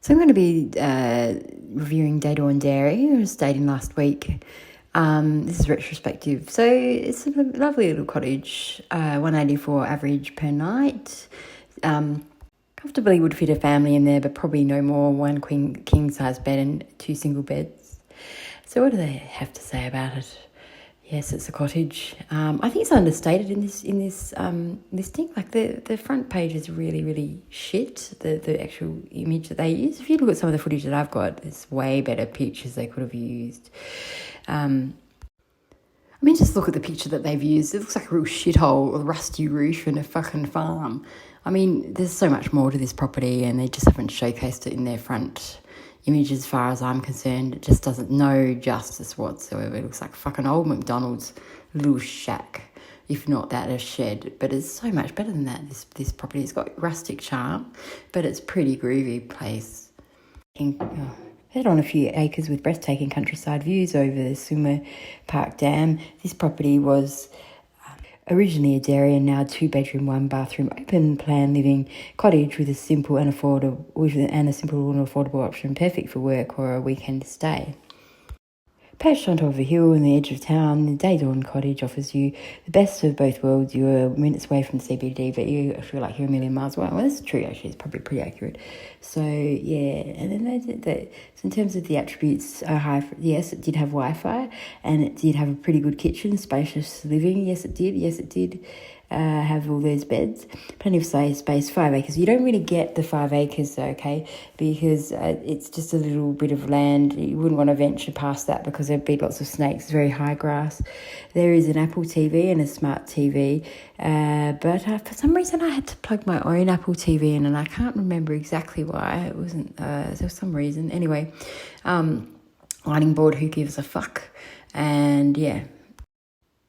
So I'm going to be reviewing Daydawn Dairy. I was dating last week. This is retrospective. So it's a lovely little cottage, 184 average per night. Comfortably would fit a family in there, but probably no more. One king size bed and 2 single beds. So what do they have to say about it? Yes, it's a cottage. I think it's understated in this listing. Like the front page is really shit. The actual image that they use. If you look at some of the footage that I've got, there's way better pictures they could have used. Just look at the picture that they've used. It looks like a real shithole, a rusty roof and a fucking farm. There's so much more to this property, and they just haven't showcased it in their front image as far as I'm concerned. It just doesn't know justice whatsoever. It looks like fucking old McDonald's little shack, if not that, a shed. But it's so much better than that, this property. It's got rustic charm, but it's pretty groovy place. Head on a few acres with breathtaking countryside views over the Summer Park Dam. This property was originally a dairy and now 2-bedroom, 1-bathroom, open plan living cottage with a simple and affordable option, perfect for work or a weekend stay. Perched on top of a hill on the edge of town, the Daydawn cottage offers you the best of both worlds. You're minutes away from the CBD, but you feel like you're a million miles away. Well, that's true, actually. It's probably pretty accurate. So, yeah. And then so in terms of the attributes, yes, it did have Wi-Fi, and it did have a pretty good kitchen, spacious living. Yes, it did. Have all those beds, plenty of space, 5 acres. You don't really get the 5 acres, okay, because it's just a little bit of land. You wouldn't want to venture past that because there'd be lots of snakes. It's very high grass. There is an Apple TV and a smart TV, but for some reason I had to plug my own Apple TV in, and I can't remember exactly why. It wasn't, there was some reason. Anyway, lighting board, who gives a fuck? And yeah.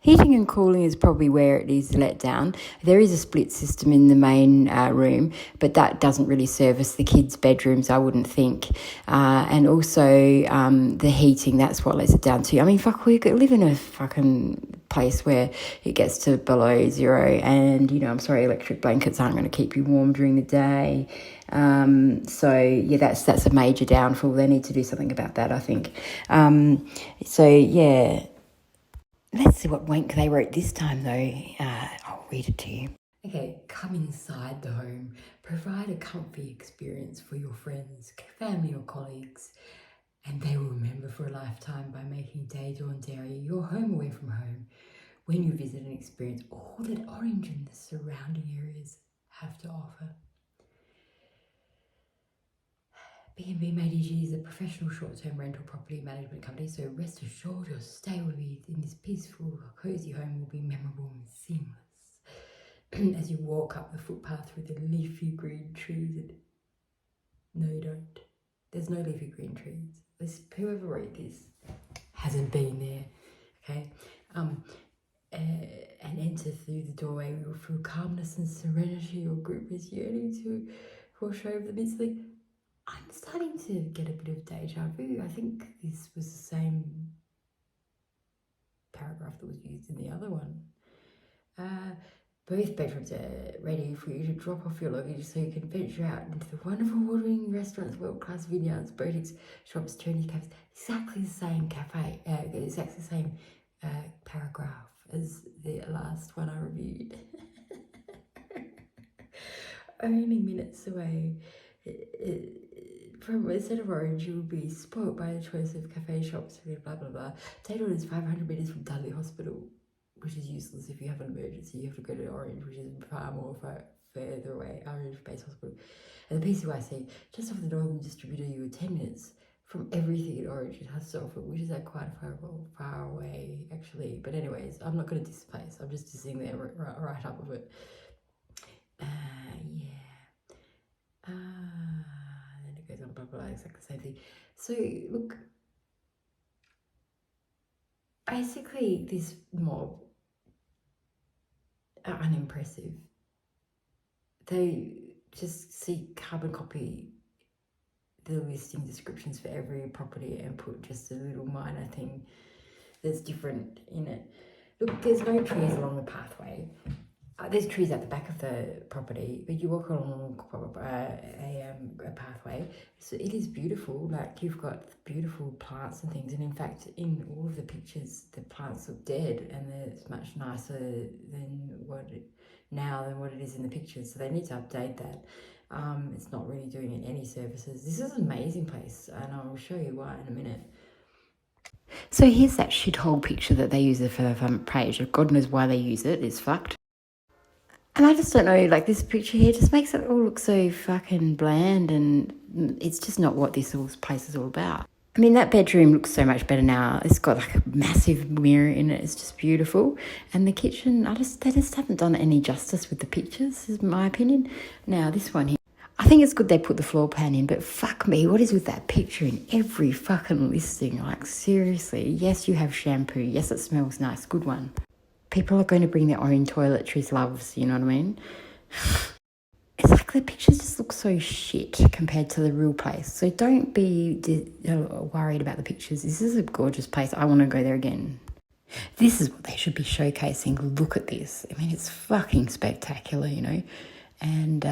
Heating and cooling is probably where it is let down. There is a split system in the main room, but that doesn't really service the kids' bedrooms, I wouldn't think. And also the heating, that's what lets it down too. We live in a fucking place where it gets to below zero, and, I'm sorry, electric blankets aren't going to keep you warm during the day. So yeah, that's a major downfall. They need to do something about that, I think. So yeah. Let's see what wank they wrote this time, though. I'll read it to you. Okay, come inside the home. Provide a comfy experience for your friends, family or colleagues, and they will remember for a lifetime by making Daydawn Dairy your home away from home when you visit and experience all that Orange and the surrounding areas have to offer. B&B Made Easy is a professional short-term rental property management company, so rest assured your stay with you in this peaceful, cosy home will be memorable and seamless. As you walk up the footpath through the leafy green trees, no, you don't. There's no leafy green trees. Whoever wrote this hasn't been there, okay? And enter through the doorway, you will feel calmness and serenity. Your group is yearning to wash over them instantly. I'm starting to get a bit of deja vu. I think this was the same paragraph that was used in the other one. Both bedrooms are ready for you to drop off your luggage so you can venture out into the wonderful award-winning restaurants, world-class vineyards, boutiques, shops, trendy cafes. Exactly the same exactly the same paragraph as the last one I reviewed. Only minutes away. From a set of Orange, you will be spoilt by the choice of cafe shops, blah blah blah. Daydawn is 500 metres from Dudley Hospital, which is useless if you have an emergency. You have to go to Orange, which is further away, Orange Base Hospital. And the PCYC, just off the Northern Distributor, you were 10 minutes from everything in Orange. It has to offer, which is quite far away, actually. But anyways, I'm not going to diss place. I'm just sitting there right up with it. Then it goes on, blah, blah, blah, exactly the same thing. So, look, basically, this mob are unimpressive. They just carbon copy the listing descriptions for every property and put just a little minor thing that's different in it. Look, there's no trees along the pathway. There's trees at the back of the property, but you walk along a pathway. So it is beautiful. Like you've got beautiful plants and things. And in fact, in all of the pictures, the plants look dead, and it's much nicer than what it is in the pictures. So they need to update that. It's not really doing it any services. This is an amazing place, and I'll show you why in a minute. So here's that shithole picture that they use for the front page. God knows why they use it. It's fucked. And I just don't know, like this picture here just makes it all look so fucking bland, and it's just not what this place is all about. I mean, that bedroom looks so much better now. It's got like a massive mirror in it. It's just beautiful. And the kitchen, they just haven't done any justice with the pictures, is my opinion. Now, this one here, I think it's good they put the floor plan in, but fuck me, what is with that picture in every fucking listing? Like, seriously, yes, you have shampoo. Yes, it smells nice. Good one. People are going to bring their own toiletries, loves, you know what I mean? It's like the pictures just look so shit compared to the real place. So don't be worried about the pictures. This is a gorgeous place. I want to go there again. This is what they should be showcasing. Look at this. I mean, it's fucking spectacular, you know? And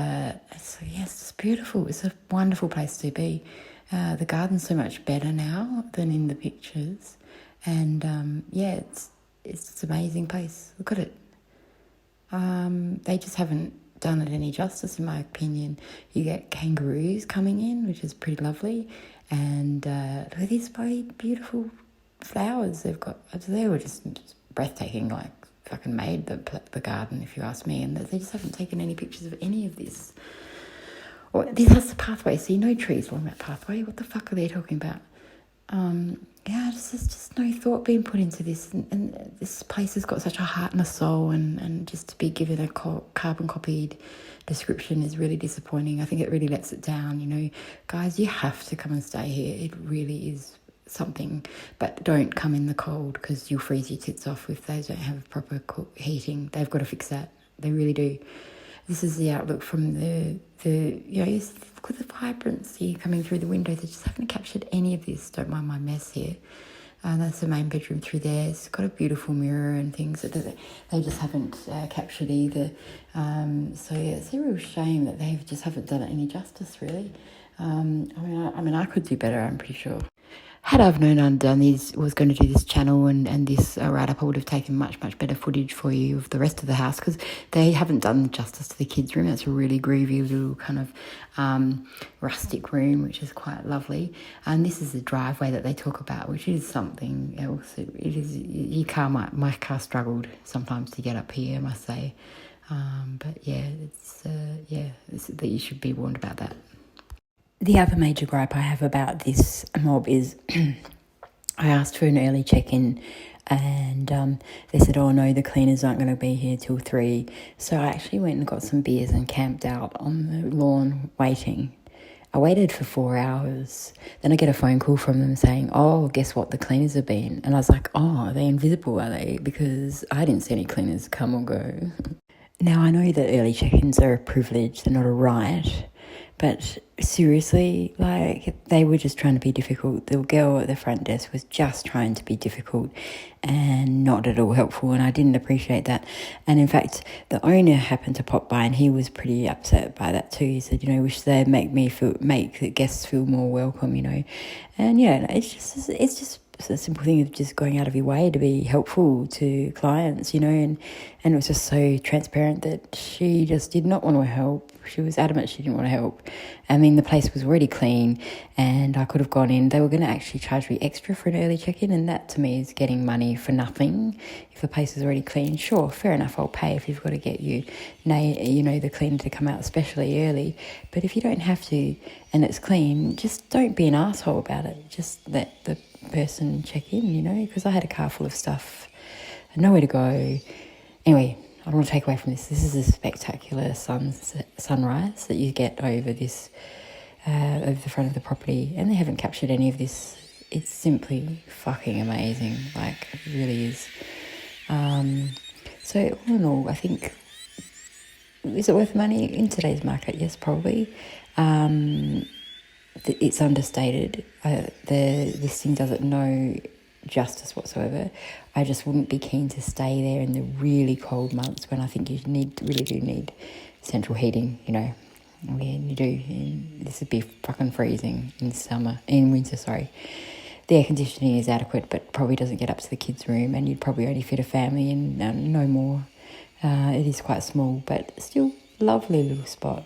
so, yes, it's beautiful. It's a wonderful place to be. The garden's so much better now than in the pictures. And, yeah, it's an amazing place. Look at it. They just haven't done it any justice, in my opinion. You get kangaroos coming in, which is pretty lovely. And look at these beautiful flowers they've got. They were just breathtaking, like fucking made the garden, if you ask me. And they just haven't taken any pictures of any of this. Or this has the pathway. See, no trees along that pathway. What the fuck are they talking about? Yeah, there's just no thought being put into this, and this place has got such a heart and a soul, and just to be given a carbon copied description is really disappointing. I think it really lets it down, you know. Guys, you have to come and stay here. It really is something, but don't come in the cold because you'll freeze your tits off if they don't have proper heating. They've got to fix that. They really do. This is the outlook from the you know, look at the vibrancy coming through the window. They just haven't captured any of this. Don't mind my mess here. That's the main bedroom through there. It's got a beautiful mirror and things that they just haven't captured either. So yeah, it's a real shame that they just haven't done it any justice, really. I mean, I could do better, I'm pretty sure. Had I've known was going to do this channel and this write-up, I would have taken much better footage for you of the rest of the house, because they haven't done justice to the kids' room. That's a really groovy little kind of rustic room, which is quite lovely. And this is the driveway that they talk about, which is something else. It is my car struggled sometimes to get up here, I must say. But yeah, it's that you should be warned about that. The other major gripe I have about this mob is I asked for an early check-in, and they said, oh no, the cleaners aren't going to be here till 3. So I actually went and got some beers and camped out on the lawn waiting. I waited for 4 hours. Then I get a phone call from them saying, oh, guess what, the cleaners have been. And I was like, oh, are they invisible, are they? Because I didn't see any cleaners come or go. Now, I know that early check-ins are a privilege, they're not a right. But seriously, like, they were just trying to be difficult. The girl at the front desk was just trying to be difficult and not at all helpful, and I didn't appreciate that. And in fact, the owner happened to pop by, and he was pretty upset by that too. He said, you know, wish they'd make the guests feel more welcome, you know. And yeah, it's just a simple thing of just going out of your way to be helpful to clients, you know, and it was just so transparent that she just did not want to help. She was adamant she didn't want to help. I mean, the place was already clean and I could have gone in. They were going to actually charge me extra for an early check-in, and that to me is getting money for nothing. If the place is already clean, sure, fair enough, I'll pay if you've got to get the cleaner to come out especially early. But if you don't have to and it's clean, just don't be an asshole about it. Just let the person check in, you know, because I had a car full of stuff and nowhere to go. Anyway, I don't want to take away from this. This is a spectacular sunrise that you get over this, over the front of the property, and they haven't captured any of this. It's simply fucking amazing. Like, it really is. So all in all, I think, is it worth money in today's market? Yes, probably. It's understated. The listing doesn't know justice whatsoever. I just wouldn't be keen to stay there in the really cold months when I think you really do need central heating, you know. I mean, you do. And this would be fucking freezing in winter, sorry. The air conditioning is adequate, but probably doesn't get up to the kids' room, and you'd probably only fit a family in, no more. It is quite small, but still lovely little spot.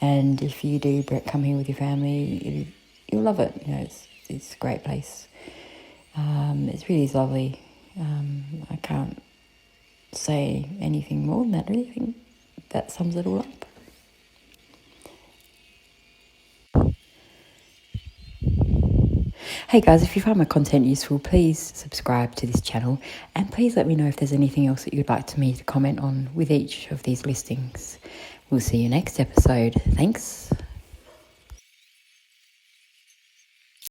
And if you do come here with your family, you'll love it. You know, it's a great place. It's really lovely. I can't say anything more than that, really. I think that sums it all up. Hey guys, if you find my content useful, please subscribe to this channel, and please let me know if there's anything else that you'd like me to comment on with each of these listings. We'll see you next episode. Thanks.